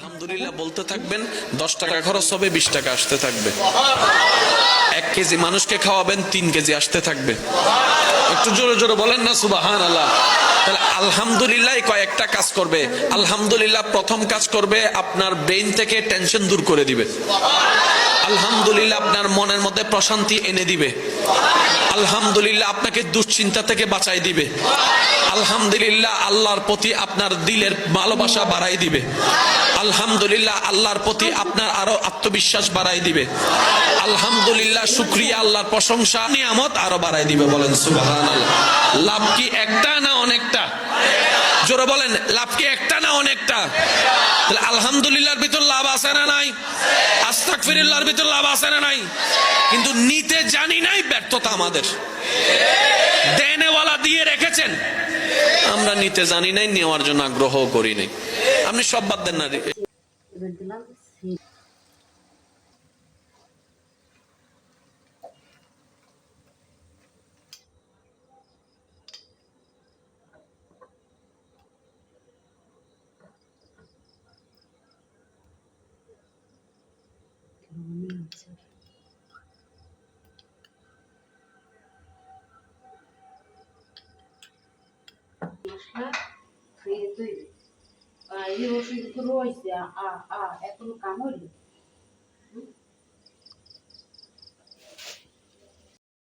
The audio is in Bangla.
আলহামদুলিল্লাহ বলতে থাকবেন, 10 টাকা খরচ হবে, 20 টাকা আসতে থাকবে। 1 কেজি মানুষকে খাওয়াবেন, 3 কেজি আসতে থাকবে। একটু জোরে জোরে বলেন না সুবহানাল্লাহ। তাহলে আলহামদুলিল্লাহ কয়েকটা কাজ করবে। আলহামদুলিল্লাহ প্রথম কাজ করবে, আপনার ব্রেইন থেকে টেনশন দূর করে দিবে। আলহামদুলিল্লাহ আপনার মনের মধ্যে প্রশান্তি এনে দিবে। আলহামদুলিল্লাহ আপনাকে দুশ্চিন্তা থেকে বাঁচাই দিবে। আলহামদুলিল্লাহ আল্লাহর প্রতি আপনার দিলের ভালোবাসা বাড়াই দিবে। আলহামদুলিল্লাহ আল্লাহর প্রতি আপনার আরো আত্মবিশ্বাস বাড়াই দিবে। আলহামদুলিল্লাহ শুকরিয়া, আল্লাহর প্রশংসা, নিয়ামত আরো বাড়াই দিবে। বলেন সুবহানাল্লাহ। লাভ কি একটা না অনেকটা? জোরে বলেন, লাভ কি একটা না অনেকটা? তাহলে আলহামদুলিল্লাহর ভিতর লাভ আছে না নাই? আস্তাগফিরুল্লাহর ভিতর লাভ আছে না নাই? কিন্তু নিতে জানি নাই, ব্যর্থতা আমাদের। দেনেওয়ালা দিয়ে রেখেছেন, আমরা নিতে জানি নাই, নেওয়ার জন্য আগ্রহ করি নাই। আপনি সব বাদ দেন না। এই ওষুধ রয়েছে এখন কাম হইল।